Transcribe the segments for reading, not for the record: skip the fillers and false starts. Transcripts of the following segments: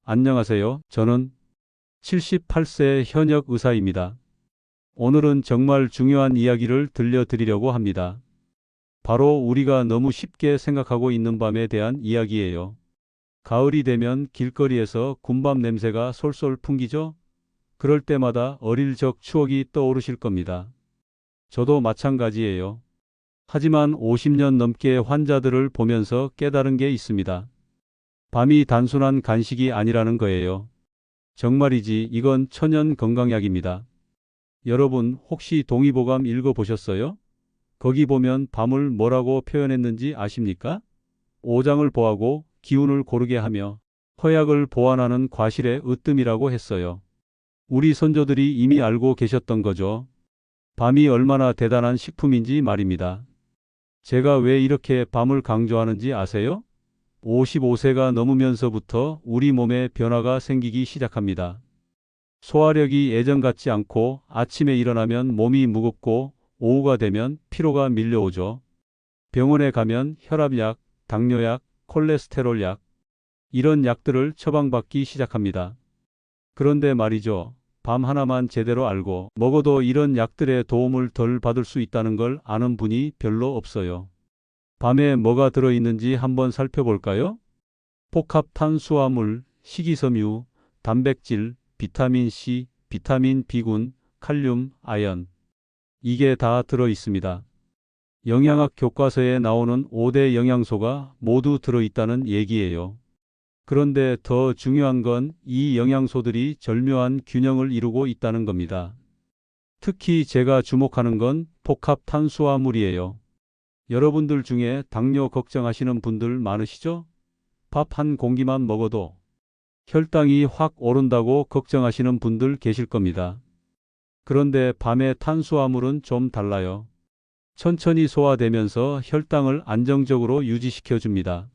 안녕하세요. 저는 78세 현역 의사입니다. 오늘은 정말 중요한 이야기를 들려드리려고 합니다. 바로 우리가 너무 쉽게 생각하고 있는 밤에 대한 이야기예요. 가을이 되면 길거리에서 군밤 냄새가 솔솔 풍기죠? 그럴 때마다 어릴 적 추억이 떠오르실 겁니다. 저도 마찬가지예요. 하지만 50년 넘게 환자들을 보면서 깨달은 게 있습니다. 밤이 단순한 간식이 아니라는 거예요. 정말이지 이건 천연 건강약입니다. 여러분 혹시 동의보감 읽어보셨어요? 거기 보면 밤을 뭐라고 표현했는지 아십니까? 오장을 보하고 기운을 고르게 하며 허약을 보완하는 과실의 으뜸이라고 했어요. 우리 선조들이 이미 알고 계셨던 거죠. 밤이 얼마나 대단한 식품인지 말입니다. 제가 왜 이렇게 밤을 강조하는지 아세요? 55세가 넘으면서부터 우리 몸에 변화가 생기기 시작합니다. 소화력이 예전 같지 않고 아침에 일어나면 몸이 무겁고 오후가 되면 피로가 밀려오죠. 병원에 가면 혈압약, 당뇨약, 콜레스테롤약 이런 약들을 처방받기 시작합니다. 그런데 말이죠. 밤 하나만 제대로 알고 먹어도 이런 약들의 도움을 덜 받을 수 있다는 걸 아는 분이 별로 없어요. 밤에 뭐가 들어있는지 한번 살펴볼까요? 복합 탄수화물, 식이섬유, 단백질, 비타민 C, 비타민 B군, 칼륨, 아연. 이게 다 들어있습니다. 영양학 교과서에 나오는 5대 영양소가 모두 들어있다는 얘기예요. 그런데 더 중요한 건 이 영양소들이 절묘한 균형을 이루고 있다는 겁니다. 특히 제가 주목하는 건 복합 탄수화물이에요. 여러분들 중에 당뇨 걱정하시는 분들 많으시죠? 밥 한 공기만 먹어도 혈당이 확 오른다고 걱정하시는 분들 계실 겁니다. 그런데 밤의 탄수화물은 좀 달라요. 천천히 소화되면서 혈당을 안정적으로 유지시켜 줍니다.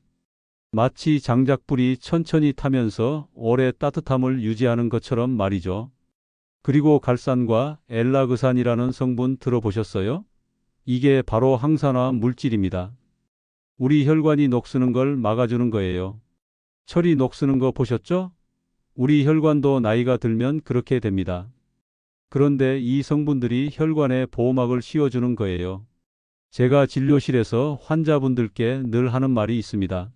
마치 장작불이 천천히 타면서 오래 따뜻함을 유지하는 것처럼 말이죠. 그리고 갈산과 엘라그산이라는 성분 들어보셨어요? 이게 바로 항산화 물질입니다. 우리 혈관이 녹쓰는 걸 막아주는 거예요. 철이 녹쓰는 거 보셨죠? 우리 혈관도 나이가 들면 그렇게 됩니다. 그런데 이 성분들이 혈관에 보호막을 씌워주는 거예요. 제가 진료실에서 환자분들께 늘 하는 말이 있습니다.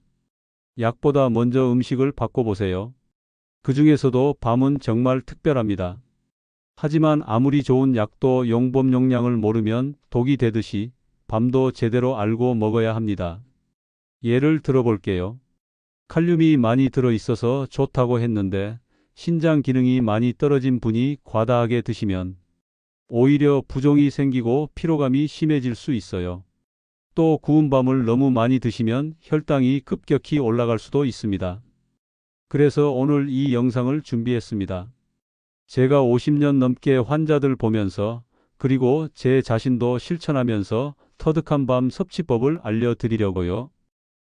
약보다 먼저 음식을 바꿔보세요. 그 중에서도 밤은 정말 특별합니다. 하지만 아무리 좋은 약도 용법 용량을 모르면 독이 되듯이 밤도 제대로 알고 먹어야 합니다. 예를 들어볼게요. 칼륨이 많이 들어있어서 좋다고 했는데 신장 기능이 많이 떨어진 분이 과다하게 드시면 오히려 부종이 생기고 피로감이 심해질 수 있어요. 또 구운 밤을 너무 많이 드시면 혈당이 급격히 올라갈 수도 있습니다. 그래서 오늘 이 영상을 준비했습니다. 제가 50년 넘게 환자들 보면서 그리고 제 자신도 실천하면서 터득한 밤 섭취법을 알려드리려고요.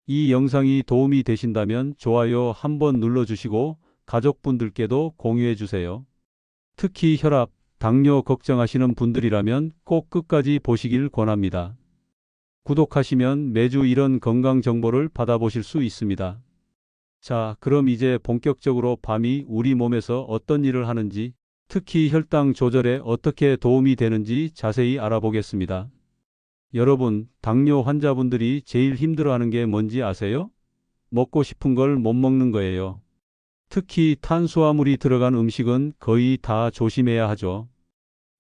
이 영상이 도움이 되신다면 좋아요 한번 눌러주시고 가족분들께도 공유해주세요. 특히 혈압, 당뇨 걱정하시는 분들이라면 꼭 끝까지 보시길 권합니다. 구독하시면 매주 이런 건강 정보를 받아보실 수 있습니다. 자, 그럼 이제 본격적으로 밤이 우리 몸에서 어떤 일을 하는지, 특히 혈당 조절에 어떻게 도움이 되는지 자세히 알아보겠습니다. 여러분, 당뇨 환자분들이 제일 힘들어하는 게 뭔지 아세요? 먹고 싶은 걸 못 먹는 거예요. 특히 탄수화물이 들어간 음식은 거의 다 조심해야 하죠.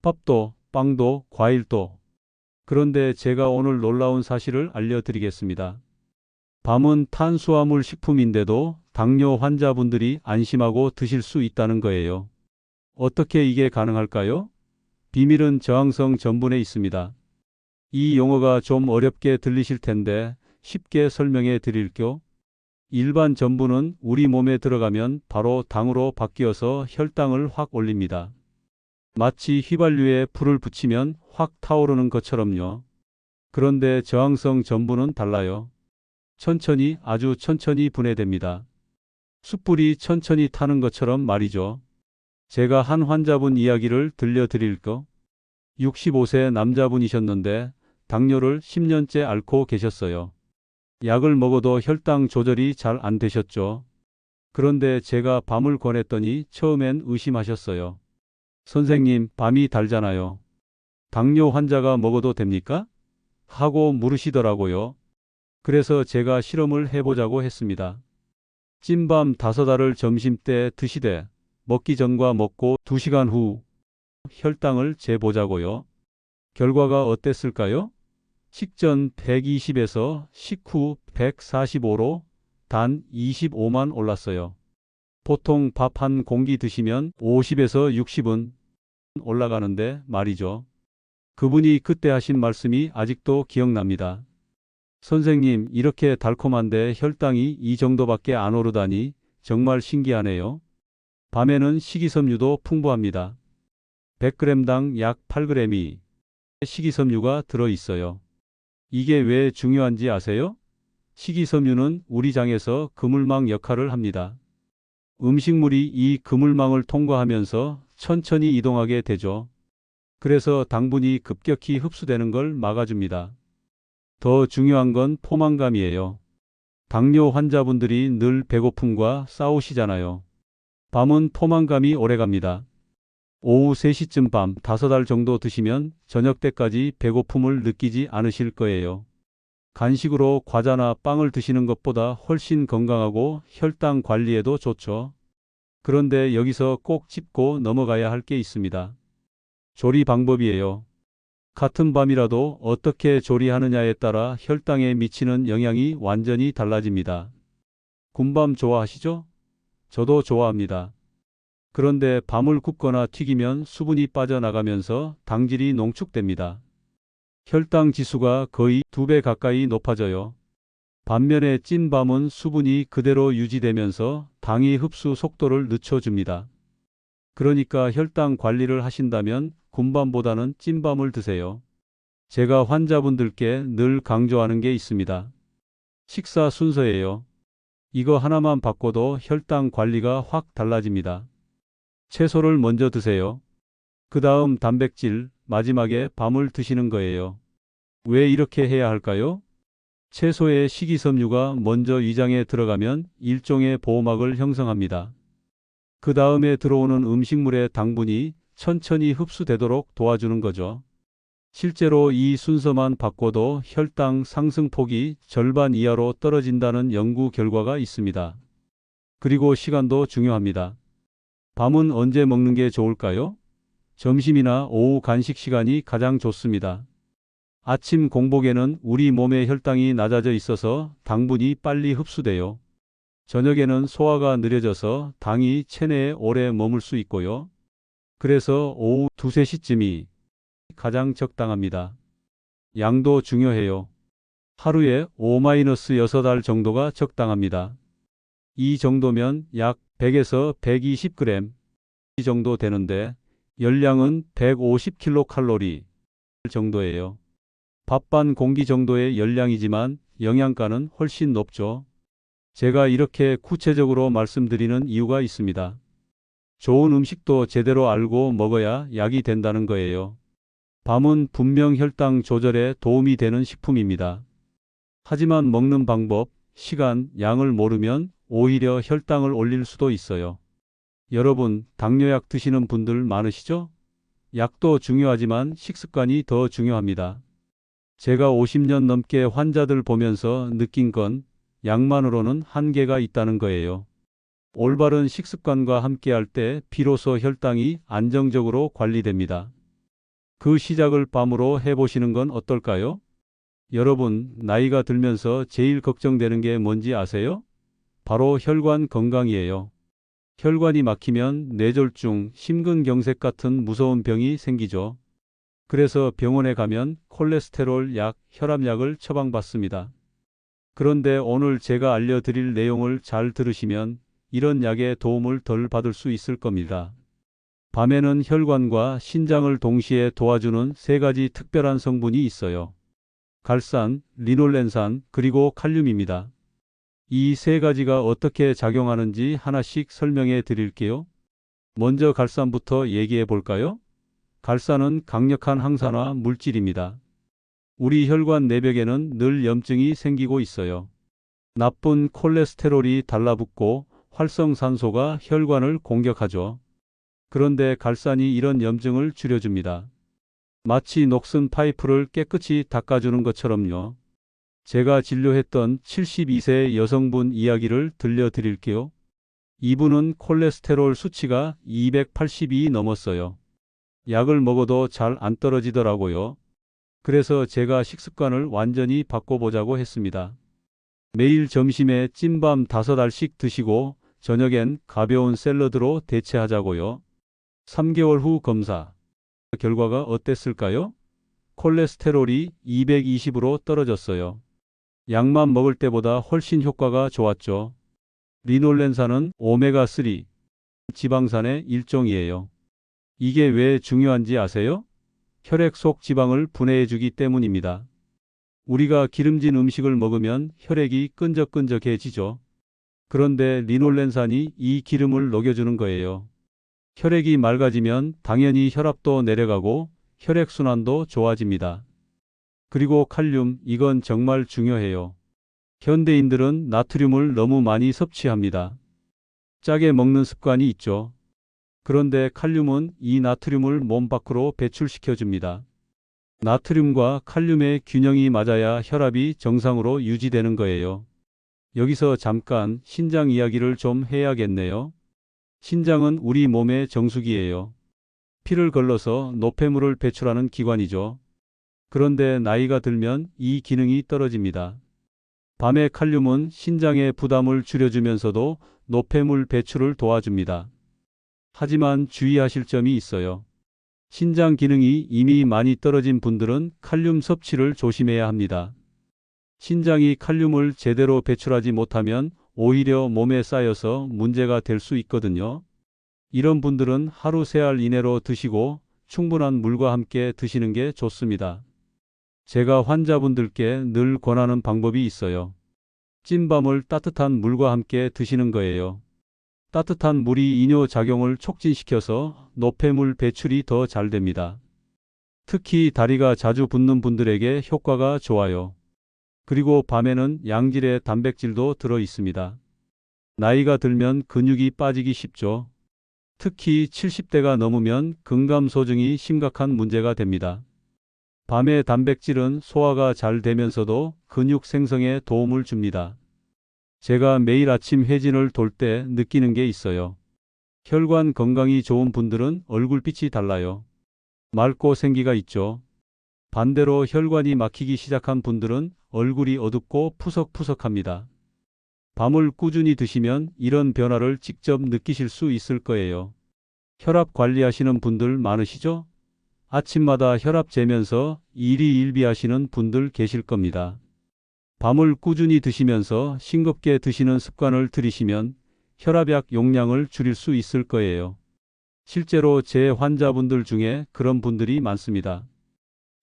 밥도, 빵도, 과일도. 그런데 제가 오늘 놀라운 사실을 알려드리겠습니다. 밤은 탄수화물 식품인데도 당뇨 환자분들이 안심하고 드실 수 있다는 거예요. 어떻게 이게 가능할까요? 비밀은 저항성 전분에 있습니다. 이 용어가 좀 어렵게 들리실 텐데 쉽게 설명해 드릴게요. 일반 전분은 우리 몸에 들어가면 바로 당으로 바뀌어서 혈당을 확 올립니다. 마치 휘발유에 불을 붙이면 확 타오르는 것처럼요. 그런데 저항성 전분은 달라요. 천천히, 아주 천천히 분해됩니다. 숯불이 천천히 타는 것처럼 말이죠. 제가 한 환자분 이야기를 들려드릴까? 65세 남자분이셨는데 당뇨를 10년째 앓고 계셨어요. 약을 먹어도 혈당 조절이 잘 안 되셨죠. 그런데 제가 밤을 권했더니 처음엔 의심하셨어요. 선생님, 밤이 달잖아요. 당뇨 환자가 먹어도 됩니까? 하고 물으시더라고요. 그래서 제가 실험을 해보자고 했습니다. 찐밤 5알을 점심때 드시되 먹기 전과 먹고 2시간 후 혈당을 재보자고요. 결과가 어땠을까요? 식전 120에서 식후 145로 단 25만 올랐어요. 보통 밥 한 공기 드시면 50에서 60은 올라가는데 말이죠. 그분이 그때 하신 말씀이 아직도 기억납니다. 선생님, 이렇게 달콤한데 혈당이 이 정도밖에 안 오르다니 정말 신기하네요. 밤에는 식이섬유도 풍부합니다. 100g당 약 8g이 식이섬유가 들어있어요. 이게 왜 중요한지 아세요? 식이섬유는 우리 장에서 그물망 역할을 합니다. 음식물이 이 그물망을 통과하면서 천천히 이동하게 되죠. 그래서 당분이 급격히 흡수되는 걸 막아줍니다. 더 중요한 건 포만감이에요. 당뇨 환자분들이 늘 배고픔과 싸우시잖아요. 밤은 포만감이 오래갑니다. 오후 3시쯤 밤 5알 정도 드시면 저녁 때까지 배고픔을 느끼지 않으실 거예요. 간식으로 과자나 빵을 드시는 것보다 훨씬 건강하고 혈당 관리에도 좋죠. 그런데 여기서 꼭 짚고 넘어가야 할 게 있습니다. 조리 방법이에요. 같은 밤이라도 어떻게 조리하느냐에 따라 혈당에 미치는 영향이 완전히 달라집니다. 군밤 좋아하시죠? 저도 좋아합니다. 그런데 밤을 굽거나 튀기면 수분이 빠져나가면서 당질이 농축됩니다. 혈당 지수가 거의 2배 가까이 높아져요. 반면에 찐밤은 수분이 그대로 유지되면서 당이 흡수 속도를 늦춰줍니다. 그러니까 혈당 관리를 하신다면 군밤보다는 찐밤을 드세요. 제가 환자분들께 늘 강조하는 게 있습니다. 식사 순서예요. 이거 하나만 바꿔도 혈당 관리가 확 달라집니다. 채소를 먼저 드세요. 그 다음 단백질, 마지막에 밤을 드시는 거예요. 왜 이렇게 해야 할까요? 채소의 식이섬유가 먼저 위장에 들어가면 일종의 보호막을 형성합니다. 그 다음에 들어오는 음식물의 당분이 천천히 흡수되도록 도와주는 거죠. 실제로 이 순서만 바꿔도 혈당 상승폭이 절반 이하로 떨어진다는 연구 결과가 있습니다. 그리고 시간도 중요합니다. 밤은 언제 먹는 게 좋을까요? 점심이나 오후 간식 시간이 가장 좋습니다. 아침 공복에는 우리 몸의 혈당이 낮아져 있어서 당분이 빨리 흡수돼요. 저녁에는 소화가 느려져서 당이 체내에 오래 머물 수 있고요. 그래서 오후 2, 3시쯤이 가장 적당합니다. 양도 중요해요. 하루에 5-6알 정도가 적당합니다. 이 정도면 약 100에서 120g 정도 되는데 열량은 150kcal 정도예요. 밥 반 공기 정도의 열량이지만 영양가는 훨씬 높죠. 제가 이렇게 구체적으로 말씀드리는 이유가 있습니다. 좋은 음식도 제대로 알고 먹어야 약이 된다는 거예요. 밤은 분명 혈당 조절에 도움이 되는 식품입니다. 하지만 먹는 방법, 시간, 양을 모르면 오히려 혈당을 올릴 수도 있어요. 여러분, 당뇨약 드시는 분들 많으시죠? 약도 중요하지만 식습관이 더 중요합니다. 제가 50년 넘게 환자들 보면서 느낀 건 약만으로는 한계가 있다는 거예요. 올바른 식습관과 함께할 때 비로소 혈당이 안정적으로 관리됩니다. 그 시작을 밤으로 해보시는 건 어떨까요? 여러분, 나이가 들면서 제일 걱정되는 게 뭔지 아세요? 바로 혈관 건강이에요. 혈관이 막히면 뇌졸중, 심근경색 같은 무서운 병이 생기죠. 그래서 병원에 가면 콜레스테롤 약, 혈압약을 처방받습니다. 그런데 오늘 제가 알려드릴 내용을 잘 들으시면 이런 약의 도움을 덜 받을 수 있을 겁니다. 밤에는 혈관과 신장을 동시에 도와주는 3가지 특별한 성분이 있어요. 갈산, 리놀렌산, 그리고 칼륨입니다. 이 3가지가 어떻게 작용하는지 하나씩 설명해 드릴게요. 먼저 갈산부터 얘기해 볼까요? 갈산은 강력한 항산화 물질입니다. 우리 혈관 내벽에는 늘 염증이 생기고 있어요. 나쁜 콜레스테롤이 달라붙고 활성산소가 혈관을 공격하죠. 그런데 갈산이 이런 염증을 줄여줍니다. 마치 녹슨 파이프를 깨끗이 닦아주는 것처럼요. 제가 진료했던 72세 여성분 이야기를 들려드릴게요. 이분은 콜레스테롤 수치가 280이 넘었어요. 약을 먹어도 잘 안 떨어지더라고요. 그래서 제가 식습관을 완전히 바꿔보자고 했습니다. 매일 점심에 찐밤 5알씩 드시고 저녁엔 가벼운 샐러드로 대체하자고요. 3개월 후 검사. 결과가 어땠을까요? 콜레스테롤이 220으로 떨어졌어요. 약만 먹을 때보다 훨씬 효과가 좋았죠. 리놀렌산은 오메가3 지방산의 일종이에요. 이게 왜 중요한지 아세요? 혈액 속 지방을 분해해주기 때문입니다. 우리가 기름진 음식을 먹으면 혈액이 끈적끈적해지죠. 그런데 리놀렌산이 이 기름을 녹여주는 거예요. 혈액이 맑아지면 당연히 혈압도 내려가고 혈액순환도 좋아집니다. 그리고 칼륨, 이건 정말 중요해요. 현대인들은 나트륨을 너무 많이 섭취합니다. 짜게 먹는 습관이 있죠. 그런데 칼륨은 이 나트륨을 몸 밖으로 배출시켜줍니다. 나트륨과 칼륨의 균형이 맞아야 혈압이 정상으로 유지되는 거예요. 여기서 잠깐 신장 이야기를 좀 해야겠네요. 신장은 우리 몸의 정수기예요. 피를 걸러서 노폐물을 배출하는 기관이죠. 그런데 나이가 들면 이 기능이 떨어집니다. 밤에 칼륨은 신장의 부담을 줄여주면서도 노폐물 배출을 도와줍니다. 하지만 주의하실 점이 있어요. 신장 기능이 이미 많이 떨어진 분들은 칼륨 섭취를 조심해야 합니다. 신장이 칼륨을 제대로 배출하지 못하면 오히려 몸에 쌓여서 문제가 될 수 있거든요. 이런 분들은 하루 3알 이내로 드시고 충분한 물과 함께 드시는 게 좋습니다. 제가 환자분들께 늘 권하는 방법이 있어요. 찐밤을 따뜻한 물과 함께 드시는 거예요. 따뜻한 물이 이뇨 작용을 촉진시켜서 노폐물 배출이 더 잘 됩니다. 특히 다리가 자주 붓는 분들에게 효과가 좋아요. 그리고 밤에는 양질의 단백질도 들어 있습니다. 나이가 들면 근육이 빠지기 쉽죠. 특히 70대가 넘으면 근감소증이 심각한 문제가 됩니다. 밤의 단백질은 소화가 잘 되면서도 근육 생성에 도움을 줍니다. 제가 매일 아침 회진을 돌 때 느끼는 게 있어요. 혈관 건강이 좋은 분들은 얼굴빛이 달라요. 맑고 생기가 있죠. 반대로 혈관이 막히기 시작한 분들은 얼굴이 어둡고 푸석푸석합니다. 밤을 꾸준히 드시면 이런 변화를 직접 느끼실 수 있을 거예요. 혈압 관리하시는 분들 많으시죠? 아침마다 혈압 재면서 일희일비하시는 분들 계실 겁니다. 밤을 꾸준히 드시면서 싱겁게 드시는 습관을 들이시면 혈압약 용량을 줄일 수 있을 거예요. 실제로 제 환자분들 중에 그런 분들이 많습니다.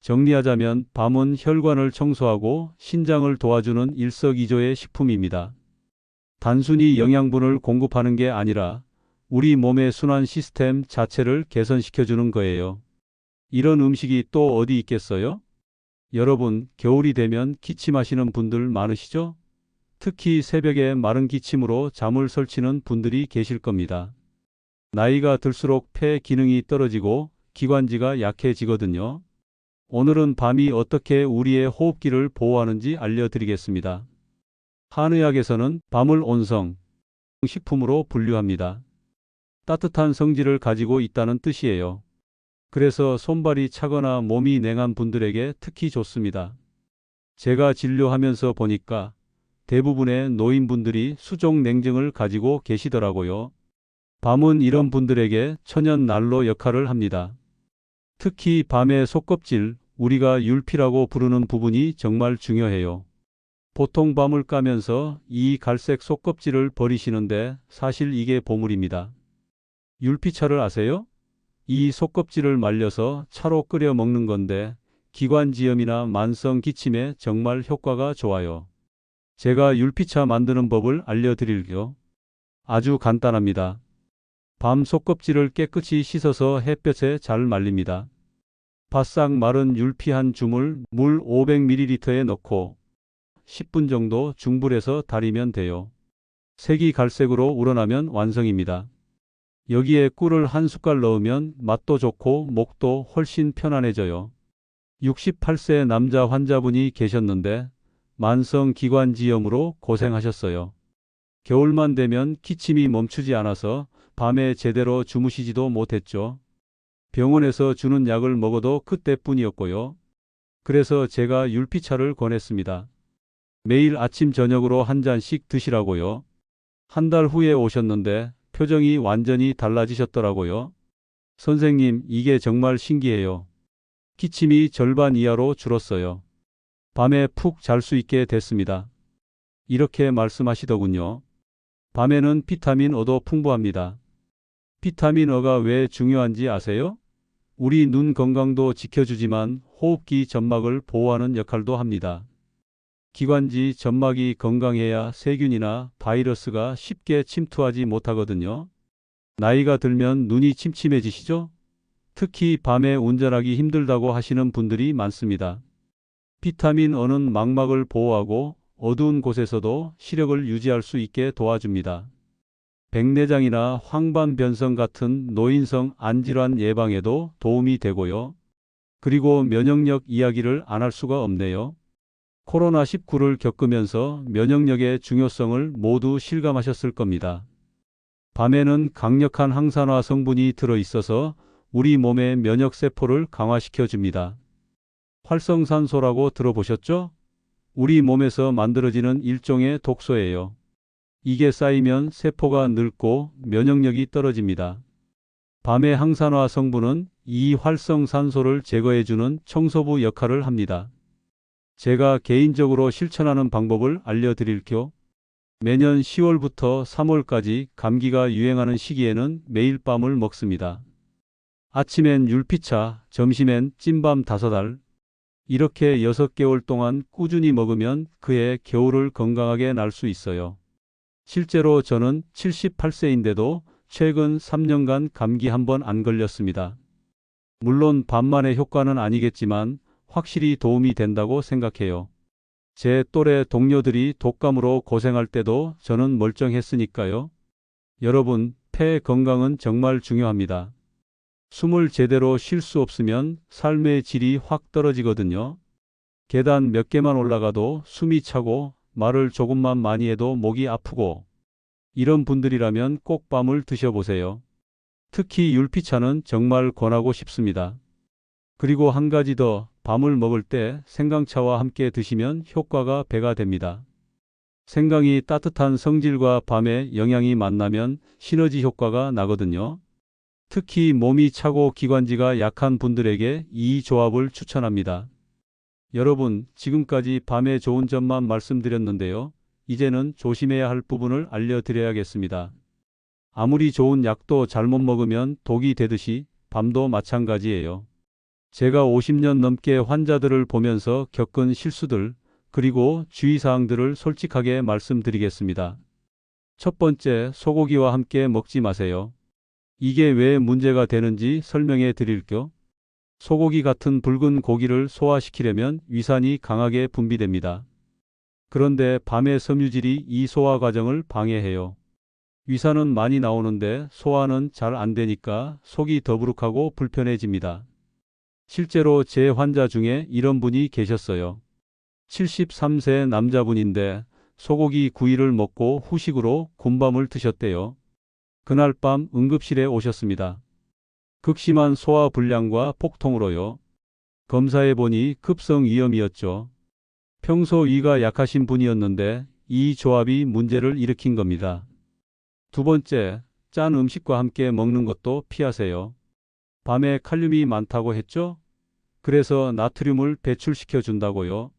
정리하자면 밤은 혈관을 청소하고 신장을 도와주는 일석이조의 식품입니다. 단순히 영양분을 공급하는 게 아니라 우리 몸의 순환 시스템 자체를 개선시켜주는 거예요. 이런 음식이 또 어디 있겠어요? 여러분, 겨울이 되면 기침하시는 분들 많으시죠? 특히 새벽에 마른 기침으로 잠을 설치는 분들이 계실 겁니다. 나이가 들수록 폐 기능이 떨어지고 기관지가 약해지거든요. 오늘은 밤이 어떻게 우리의 호흡기를 보호하는지 알려드리겠습니다. 한의학에서는 밤을 온성 식품으로 분류합니다. 따뜻한 성질을 가지고 있다는 뜻이에요. 그래서 손발이 차거나 몸이 냉한 분들에게 특히 좋습니다. 제가 진료하면서 보니까 대부분의 노인분들이 수족 냉증을 가지고 계시더라고요. 밤은 이런 분들에게 천연 난로 역할을 합니다. 특히 밤의 속껍질, 우리가 율피라고 부르는 부분이 정말 중요해요. 보통 밤을 까면서 이 갈색 속껍질을 버리시는데 사실 이게 보물입니다. 율피차를 아세요? 이 속껍질을 말려서 차로 끓여 먹는 건데 기관지염이나 만성 기침에 정말 효과가 좋아요. 제가 율피차 만드는 법을 알려드릴게요. 아주 간단합니다. 밤 속껍질을 깨끗이 씻어서 햇볕에 잘 말립니다. 바싹 마른 율피 한 줌을 물 500ml에 넣고 10분 정도 중불에서 달이면 돼요. 색이 갈색으로 우러나면 완성입니다. 여기에 꿀을 한 숟갈 넣으면 맛도 좋고 목도 훨씬 편안해져요. 68세 남자 환자분이 계셨는데 만성 기관지염으로 고생하셨어요. 겨울만 되면 기침이 멈추지 않아서 밤에 제대로 주무시지도 못했죠. 병원에서 주는 약을 먹어도 그때뿐이었고요. 그래서 제가 율피차를 권했습니다. 매일 아침 저녁으로 한 잔씩 드시라고요. 한 달 후에 오셨는데 표정이 완전히 달라지셨더라고요. 선생님, 이게 정말 신기해요. 기침이 절반 이하로 줄었어요. 밤에 푹 잘 수 있게 됐습니다. 이렇게 말씀하시더군요. 밤에는 비타민 O도 풍부합니다. 비타민 O가 왜 중요한지 아세요? 우리 눈 건강도 지켜주지만 호흡기 점막을 보호하는 역할도 합니다. 기관지 점막이 건강해야 세균이나 바이러스가 쉽게 침투하지 못하거든요. 나이가 들면 눈이 침침해지시죠? 특히 밤에 운전하기 힘들다고 하시는 분들이 많습니다. 비타민 O는 망막을 보호하고 어두운 곳에서도 시력을 유지할 수 있게 도와줍니다. 백내장이나 황반변성 같은 노인성 안질환 예방에도 도움이 되고요. 그리고 면역력 이야기를 안 할 수가 없네요. 코로나19를 겪으면서 면역력의 중요성을 모두 실감하셨을 겁니다. 밤에는 강력한 항산화 성분이 들어있어서 우리 몸의 면역세포를 강화시켜 줍니다. 활성산소라고 들어보셨죠? 우리 몸에서 만들어지는 일종의 독소예요. 이게 쌓이면 세포가 늙고 면역력이 떨어집니다. 밤의 항산화 성분은 이 활성산소를 제거해주는 청소부 역할을 합니다. 제가 개인적으로 실천하는 방법을 알려드릴게요. 매년 10월부터 3월까지 감기가 유행하는 시기에는 매일 밤을 먹습니다. 아침엔 율피차, 점심엔 찐밤 5알. 이렇게 6개월 동안 꾸준히 먹으면 그해 겨울을 건강하게 날 수 있어요. 실제로 저는 78세인데도 최근 3년간 감기 한 번 안 걸렸습니다. 물론 밤만의 효과는 아니겠지만 확실히 도움이 된다고 생각해요. 제 또래 동료들이 독감으로 고생할 때도 저는 멀쩡했으니까요. 여러분, 폐 건강은 정말 중요합니다. 숨을 제대로 쉴 수 없으면 삶의 질이 확 떨어지거든요. 계단 몇 개만 올라가도 숨이 차고 말을 조금만 많이 해도 목이 아프고 이런 분들이라면 꼭 밤을 드셔보세요. 특히 율피차는 정말 권하고 싶습니다. 그리고 한 가지 더, 밤을 먹을 때 생강차와 함께 드시면 효과가 배가 됩니다. 생강이 따뜻한 성질과 밤의 영양이 만나면 시너지 효과가 나거든요. 특히 몸이 차고 기관지가 약한 분들에게 이 조합을 추천합니다. 여러분, 지금까지 밤에 좋은 점만 말씀드렸는데요. 이제는 조심해야 할 부분을 알려드려야겠습니다. 아무리 좋은 약도 잘못 먹으면 독이 되듯이 밤도 마찬가지예요. 제가 50년 넘게 환자들을 보면서 겪은 실수들, 그리고 주의사항들을 솔직하게 말씀드리겠습니다. 첫 번째, 소고기와 함께 먹지 마세요. 이게 왜 문제가 되는지 설명해 드릴게요. 소고기 같은 붉은 고기를 소화시키려면 위산이 강하게 분비됩니다. 그런데 밤의 섬유질이 이 소화 과정을 방해해요. 위산은 많이 나오는데 소화는 잘 안 되니까 속이 더부룩하고 불편해집니다. 실제로 제 환자 중에 이런 분이 계셨어요. 73세 남자분인데 소고기 구이를 먹고 후식으로 군밤을 드셨대요. 그날 밤 응급실에 오셨습니다. 극심한 소화 불량과 폭통으로요. 검사해 보니 급성 위염이었죠. 평소 위가 약하신 분이었는데 이 조합이 문제를 일으킨 겁니다. 두 번째, 짠 음식과 함께 먹는 것도 피하세요. 밤에 칼륨이 많다고 했죠? 그래서 나트륨을 배출시켜 준다고요.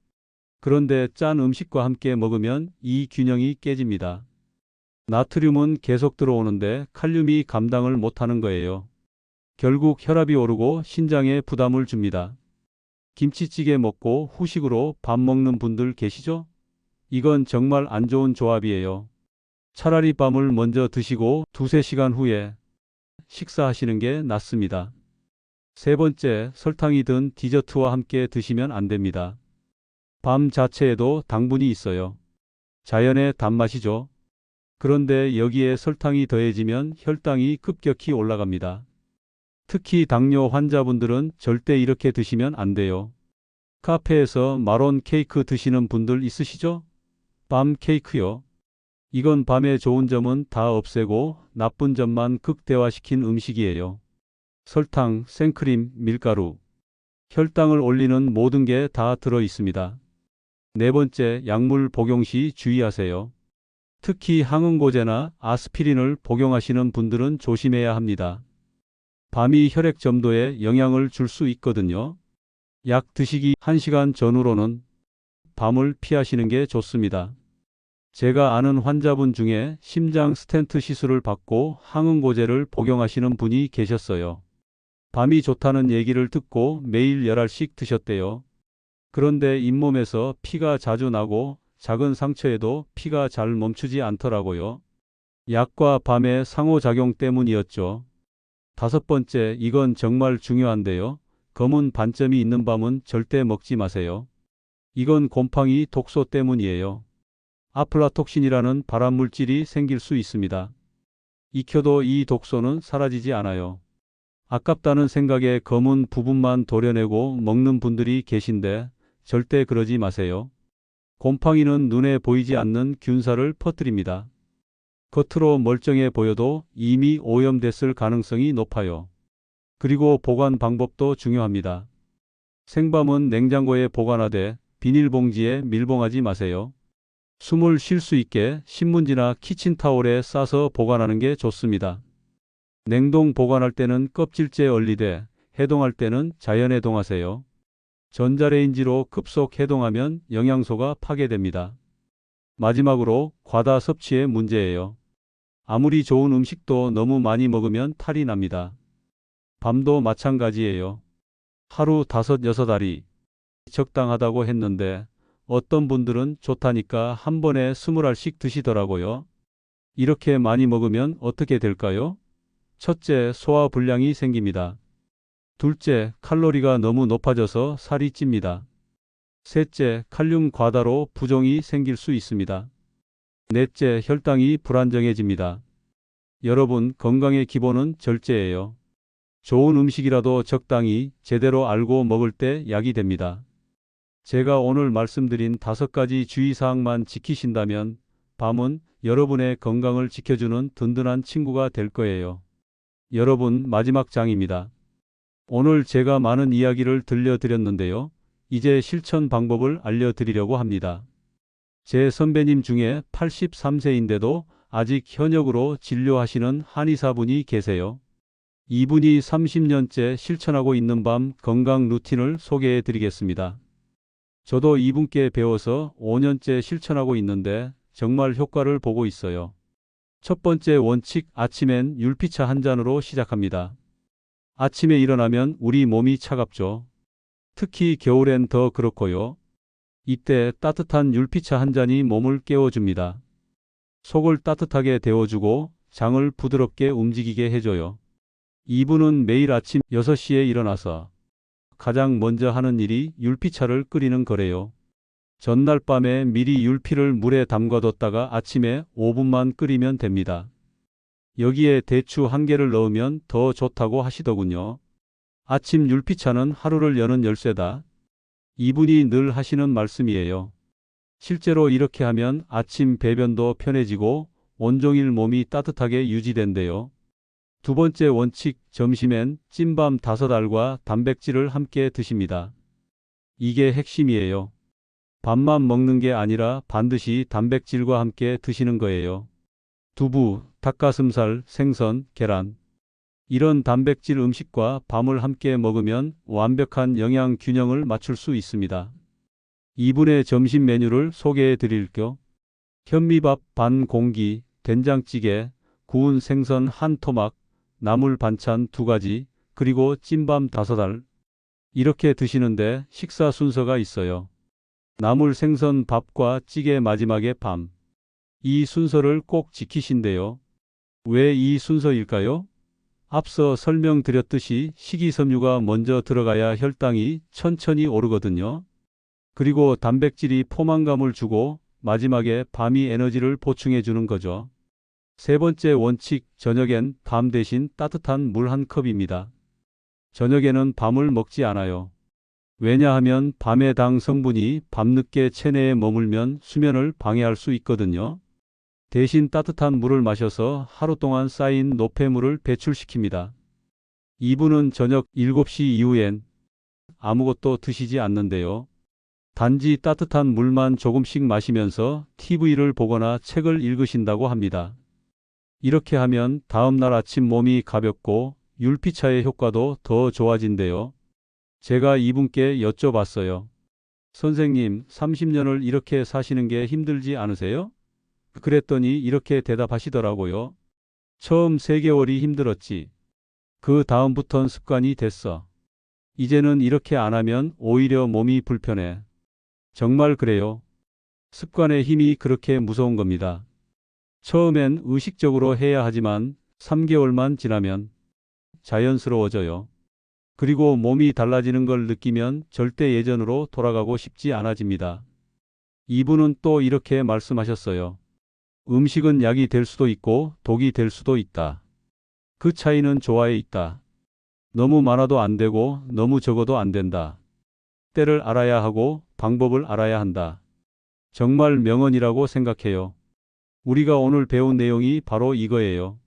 그런데 짠 음식과 함께 먹으면 이 균형이 깨집니다. 나트륨은 계속 들어오는데 칼륨이 감당을 못하는 거예요. 결국 혈압이 오르고 신장에 부담을 줍니다. 김치찌개 먹고 후식으로 밥 먹는 분들 계시죠? 이건 정말 안 좋은 조합이에요. 차라리 밤을 먼저 드시고 2~3시간 후에 식사하시는 게 낫습니다. 세 번째, 설탕이 든 디저트와 함께 드시면 안 됩니다. 밤 자체에도 당분이 있어요. 자연의 단맛이죠. 그런데 여기에 설탕이 더해지면 혈당이 급격히 올라갑니다. 특히 당뇨 환자분들은 절대 이렇게 드시면 안 돼요. 카페에서 마론 케이크 드시는 분들 있으시죠? 밤 케이크요. 이건 밤의 좋은 점은 다 없애고 나쁜 점만 극대화시킨 음식이에요. 설탕, 생크림, 밀가루, 혈당을 올리는 모든 게 다 들어 있습니다. 네 번째, 약물 복용 시 주의하세요. 특히 항응고제나 아스피린을 복용하시는 분들은 조심해야 합니다. 밤이 혈액 점도에 영향을 줄 수 있거든요. 약 드시기 1시간 전후로는 밤을 피하시는 게 좋습니다. 제가 아는 환자분 중에 심장 스텐트 시술을 받고 항응고제를 복용하시는 분이 계셨어요. 밤이 좋다는 얘기를 듣고 매일 10알씩 드셨대요. 그런데 잇몸에서 피가 자주 나고 작은 상처에도 피가 잘 멈추지 않더라고요. 약과 밤의 상호작용 때문이었죠. 다섯 번째, 이건 정말 중요한데요. 검은 반점이 있는 밤은 절대 먹지 마세요. 이건 곰팡이 독소 때문이에요. 아플라톡신이라는 발암물질이 생길 수 있습니다. 익혀도 이 독소는 사라지지 않아요. 아깝다는 생각에 검은 부분만 도려내고 먹는 분들이 계신데 절대 그러지 마세요. 곰팡이는 눈에 보이지 않는 균사를 퍼뜨립니다. 겉으로 멀쩡해 보여도 이미 오염됐을 가능성이 높아요. 그리고 보관 방법도 중요합니다. 생밤은 냉장고에 보관하되 비닐봉지에 밀봉하지 마세요. 숨을 쉴 수 있게 신문지나 키친타올에 싸서 보관하는 게 좋습니다. 냉동 보관할 때는 껍질째 얼리되 해동할 때는 자연 해동하세요. 전자레인지로 급속 해동하면 영양소가 파괴됩니다. 마지막으로 과다 섭취의 문제예요. 아무리 좋은 음식도 너무 많이 먹으면 탈이 납니다. 밤도 마찬가지예요. 하루 5, 6알이 적당하다고 했는데 어떤 분들은 좋다니까 한 번에 20알씩 드시더라고요. 이렇게 많이 먹으면 어떻게 될까요? 첫째, 소화불량이 생깁니다. 둘째, 칼로리가 너무 높아져서 살이 찝니다. 셋째, 칼륨 과다로 부종이 생길 수 있습니다. 넷째, 혈당이 불안정해집니다. 여러분, 건강의 기본은 절제예요. 좋은 음식이라도 적당히 제대로 알고 먹을 때 약이 됩니다. 제가 오늘 말씀드린 5가지 주의사항만 지키신다면 밤은 여러분의 건강을 지켜주는 든든한 친구가 될 거예요. 여러분, 마지막 장입니다. 오늘 제가 많은 이야기를 들려드렸는데요. 이제 실천 방법을 알려드리려고 합니다. 제 선배님 중에 83세인데도 아직 현역으로 진료하시는 한의사분이 계세요. 이분이 30년째 실천하고 있는 밤 건강 루틴을 소개해 드리겠습니다. 저도 이분께 배워서 5년째 실천하고 있는데 정말 효과를 보고 있어요. 첫 번째 원칙, 아침엔 율피차 한 잔으로 시작합니다. 아침에 일어나면 우리 몸이 차갑죠. 특히 겨울엔 더 그렇고요. 이때 따뜻한 율피차 한 잔이 몸을 깨워줍니다. 속을 따뜻하게 데워주고 장을 부드럽게 움직이게 해줘요. 이분은 매일 아침 6시에 일어나서 가장 먼저 하는 일이 율피차를 끓이는 거래요. 전날 밤에 미리 율피를 물에 담가뒀다가 아침에 5분만 끓이면 됩니다. 여기에 대추 1개를 넣으면 더 좋다고 하시더군요. 아침 율피차는 하루를 여는 열쇠다. 이분이 늘 하시는 말씀이에요. 실제로 이렇게 하면 아침 배변도 편해지고 온종일 몸이 따뜻하게 유지된대요. 두 번째 원칙, 점심엔 찐밤 5알과 단백질을 함께 드십니다. 이게 핵심이에요. 밥만 먹는 게 아니라 반드시 단백질과 함께 드시는 거예요. 두부, 닭가슴살, 생선, 계란. 이런 단백질 음식과 밤을 함께 먹으면 완벽한 영양 균형을 맞출 수 있습니다. 이분의 점심 메뉴를 소개해 드릴게요. 현미밥 반 공기, 된장찌개, 구운 생선 한 토막, 나물 반찬 2가지, 그리고 찐밤 5알. 이렇게 드시는데 식사 순서가 있어요. 나물 생선 밥과 찌개 마지막에 밤. 이 순서를 꼭 지키신대요. 왜 이 순서일까요? 앞서 설명드렸듯이 식이섬유가 먼저 들어가야 혈당이 천천히 오르거든요. 그리고 단백질이 포만감을 주고 마지막에 밤이 에너지를 보충해 주는 거죠. 세 번째 원칙, 저녁엔 밤 대신 따뜻한 물 한 컵입니다. 저녁에는 밤을 먹지 않아요. 왜냐하면 밤의 당 성분이 밤늦게 체내에 머물면 수면을 방해할 수 있거든요. 대신 따뜻한 물을 마셔서 하루 동안 쌓인 노폐물을 배출시킵니다. 이분은 저녁 7시 이후엔 아무것도 드시지 않는데요. 단지 따뜻한 물만 조금씩 마시면서 TV를 보거나 책을 읽으신다고 합니다. 이렇게 하면 다음날 아침 몸이 가볍고 율피차의 효과도 더 좋아진대요. 제가 이분께 여쭤봤어요. 선생님, 30년을 이렇게 사시는 게 힘들지 않으세요? 그랬더니 이렇게 대답하시더라고요. 처음 3개월이 힘들었지. 그 다음부턴 습관이 됐어. 이제는 이렇게 안 하면 오히려 몸이 불편해. 정말 그래요. 습관의 힘이 그렇게 무서운 겁니다. 처음엔 의식적으로 해야 하지만 3개월만 지나면 자연스러워져요. 그리고 몸이 달라지는 걸 느끼면 절대 예전으로 돌아가고 싶지 않아집니다. 이분은 또 이렇게 말씀하셨어요. 음식은 약이 될 수도 있고 독이 될 수도 있다. 그 차이는 조화에 있다. 너무 많아도 안 되고 너무 적어도 안 된다. 때를 알아야 하고 방법을 알아야 한다. 정말 명언이라고 생각해요. 우리가 오늘 배운 내용이 바로 이거예요.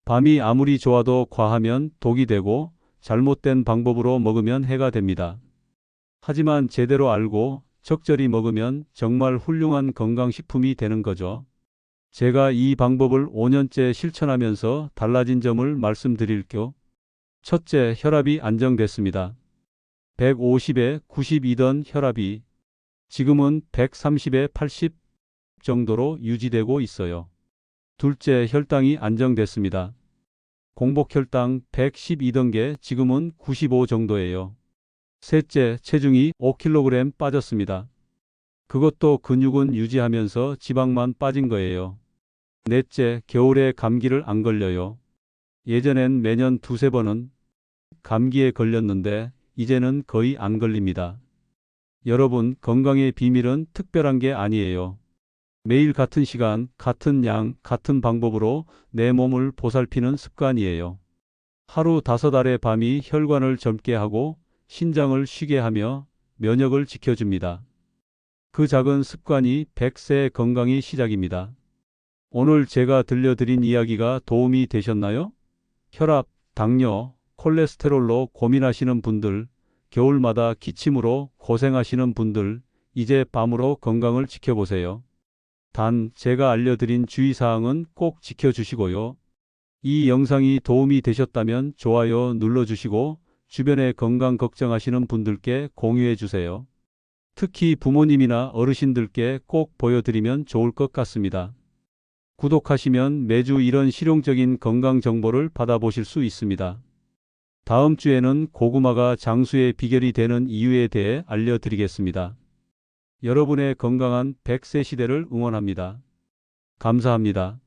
밤이 아무리 좋아도 과하면 독이 되고 잘못된 방법으로 먹으면 해가 됩니다. 하지만 제대로 알고 적절히 먹으면 정말 훌륭한 건강식품이 되는 거죠. 제가 이 방법을 5년째 실천하면서 달라진 점을 말씀드릴게요. 첫째, 혈압이 안정됐습니다. 150에 92던 혈압이 지금은 130에 80 정도로 유지되고 있어요. 둘째, 혈당이 안정됐습니다. 공복 혈당 112던 게 지금은 95 정도예요. 셋째, 체중이 5kg 빠졌습니다. 그것도 근육은 유지하면서 지방만 빠진 거예요. 넷째, 겨울에 감기를 안 걸려요. 예전엔 매년 2~3번은 감기에 걸렸는데 이제는 거의 안 걸립니다. 여러분, 건강의 비밀은 특별한 게 아니에요. 매일 같은 시간, 같은 양, 같은 방법으로 내 몸을 보살피는 습관이에요. 하루 5알의 밤이 혈관을 젊게 하고 신장을 쉬게 하며 면역을 지켜줍니다. 그 작은 습관이 100세의 건강이 시작입니다. 오늘 제가 들려드린 이야기가 도움이 되셨나요? 혈압, 당뇨, 콜레스테롤로 고민하시는 분들, 겨울마다 기침으로 고생하시는 분들, 이제 밤으로 건강을 지켜보세요. 단, 제가 알려드린 주의사항은 꼭 지켜주시고요. 이 영상이 도움이 되셨다면 좋아요 눌러주시고 주변에 건강 걱정하시는 분들께 공유해주세요. 특히 부모님이나 어르신들께 꼭 보여드리면 좋을 것 같습니다. 구독하시면 매주 이런 실용적인 건강 정보를 받아보실 수 있습니다. 다음 주에는 고구마가 장수의 비결이 되는 이유에 대해 알려드리겠습니다. 여러분의 건강한 100세 시대를 응원합니다. 감사합니다.